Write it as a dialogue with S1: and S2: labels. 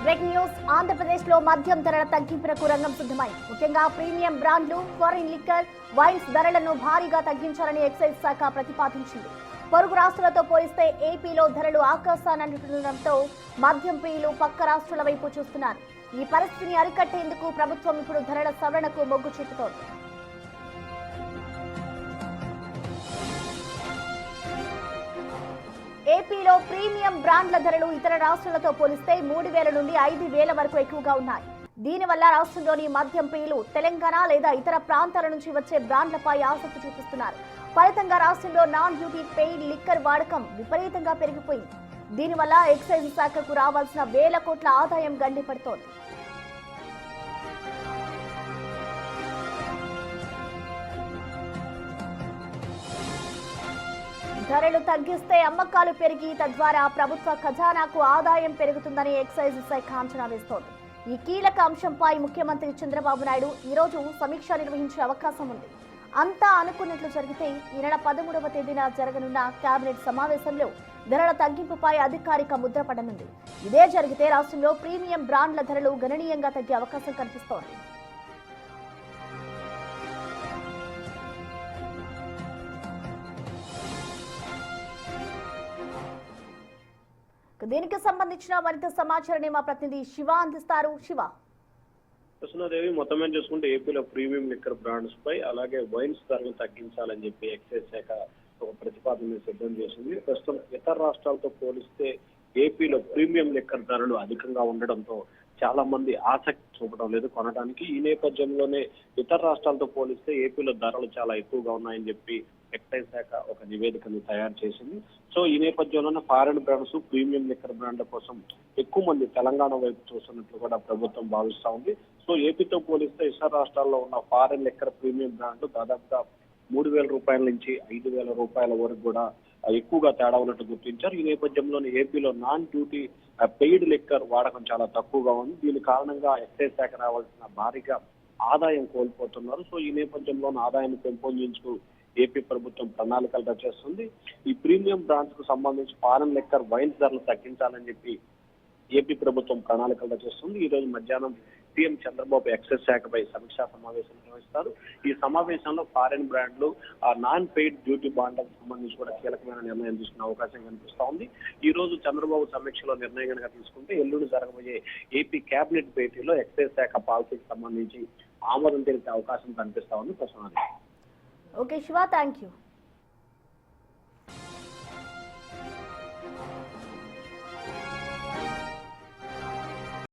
S1: Breaking news Andhra Pradesh లో మద్యం ధరల తగ్గింపునకు రంగం సిద్ధమైంది. ముఖ్యంగా ప్రీమియం బ్రాండ్లు, ఫారిన్ లిక్కర్, వైన్స్ ధరలను భారీగా తగ్గించాలని ఎక్సైజ్ శాఖ ప్రతిపాదించింది. పొరుగు రాష్ట్రాలతో పోలిస్తే ఏపీలో ధరలు ఆకాశానంటుతుండటంతో మద్యం ప్రియులు పక్క రాష్ట్రాల వైపు చూస్తున్నారు. ఈ పరిస్థితిని అరికట్టేందుకు ప్రభుత్వం ఇప్పుడు ధరల సవరణకు మొగ్గు చూపుతోంది. ఏపీలో ప్రీమియం బ్రాండ్ల ధరలు ఇతర రాష్ట్రాలతో పోలిస్తే 3,000 నుండి 5,000 వరకు ఎక్కువగా ఉన్నాయి. దీనివల్ల రాష్ట్రంలోని మద్యం ప్రియులు తెలంగాణ లేదా ఇతర ప్రాంతాల నుంచి వచ్చే బ్రాండ్లపై ఆసక్తి చూపిస్తున్నారు. ఫలితంగా రాష్ట్రంలో నాన్ డ్యూటీ పెయిడ్ లిక్కర్ వాడకం విపరీతంగా పెరిగిపోయింది. దీనివల్ల ఎక్సైజ్ శాఖకు రావాల్సిన వేల కోట్ల ఆదాయం గండిపడుతోంది. ధరలు తగ్గిస్తే అమ్మకాలు పెరిగి తద్వారా ప్రభుత్వ ఖజానాకు ఆదాయం పెరుగుతుందని ఎక్సైజ్ శాఖ అంచనా వేస్తోంది. ఈ కీలక అంశంపై ముఖ్యమంత్రి చంద్రబాబు నాయుడు ఈరోజు సమీక్ష నిర్వహించే అవకాశం ఉంది. అంతా అనుకున్నట్లు జరిగితే ఈ నెల 13వ తేదీన జరగనున్న కేబినెట్ సమావేశంలో ధరల తగ్గింపుపై అధికారిక ముద్ర పడనుంది. ఇదే జరిగితే రాష్ట్రంలో ప్రీమియం బ్రాండ్ల ధరలు గణనీయంగా తగ్గే అవకాశం కనిపిస్తోంది. దీనికి సంబంధించిన మరింత సమాచారాన్ని మా ప్రతినిధి శివ అందిస్తారు. శివ,
S2: కృష్ణాదేవి మొత్తం మీద చూసుకుంటే ఏపీలో ప్రీమియం లిక్కర్ బ్రాండ్స్ పై అలాగే వైన్స్ ధరలు తగ్గించాలని చెప్పి ఎక్సైజ్ శాఖ ఒక ప్రతిపాదన సిద్ధం చేసింది. ప్రస్తుతం ఇతర రాష్ట్రాలతో పోలిస్తే ఏపీలో ప్రీమియం లిక్కర్ ధరలు అధికంగా ఉండడంతో చాలా మంది ఆసక్తి చూపడం లేదు కొనడానికి. ఈ నేపథ్యంలోనే ఇతర రాష్ట్రాలతో పోలిస్తే ఏపీలో ధరలు చాలా ఎక్కువగా ఉన్నాయని చెప్పి ఎక్సైజ్ శాఖ ఒక నివేదికను తయారు చేసింది. సో ఈ నేపథ్యంలోనే ఫారిన్ బ్రాండ్స్, ప్రీమియం లిక్కర్ బ్రాండ్ల కోసం ఎక్కువ మంది తెలంగాణ వైపు చూస్తున్నట్లు కూడా ప్రభుత్వం భావిస్తా ఉంది. సో ఏపీతో పోలిస్తే ఇతర రాష్ట్రాల్లో ఉన్న ఫారిన్ లిక్కర్ ప్రీమియం బ్రాండ్లు దాదాపుగా 3,000 రూపాయల నుంచి 5,000 రూపాయల వరకు కూడా ఎక్కువగా తేడా ఉన్నట్టు గుర్తించారు. ఈ నేపథ్యంలోనే ఏపీలో నాన్ డ్యూటీ పెయిడ్ లిక్కర్ వాడకం చాలా తక్కువగా ఉంది. దీని కారణంగా ఎక్సైజ్ శాఖ రావాల్సిన భారీగా ఆదాయం కోల్పోతున్నారు. సో ఈ నేపథ్యంలోనే ఆదాయాన్ని పెంపొందించుకు ఏపీ ప్రభుత్వం ప్రణాళికలు రచిస్తుంది. ఈ ప్రీమియం బ్రాండ్స్ కు సంబంధించి ఫారెన్ లిక్కర్, వైన్స్ ధరలు తగ్గించాలని చెప్పి ఏపీ ప్రభుత్వం ప్రణాళికలు రచిస్తుంది. ఈ రోజు మధ్యాహ్నం సీఎం చంద్రబాబు ఎక్సైజ్ శాఖపై సమీక్షా సమావేశం నిర్వహిస్తారు. ఈ సమావేశంలో ఫారిన్ బ్రాండ్లు, నాన్ పెయిడ్ డ్యూటీ బాండ్లకు సంబంధించి కూడా కీలకమైన నిర్ణయం తీసుకునే అవకాశం కనిపిస్తా ఉంది. ఈ రోజు చంద్రబాబు సమీక్షలో నిర్ణయం కనుక తీసుకుంటే ఎల్లుండి జరగబోయే ఏపీ కేబినెట్ భేటీలో ఎక్సైజ్ శాఖ పాలసీకి సంబంధించి ఆమోదం తెలిపే అవకాశం కనిపిస్తా ఉంది. ప్రశ్న
S1: ఓకే శివ, థ్యాంక్ యూ.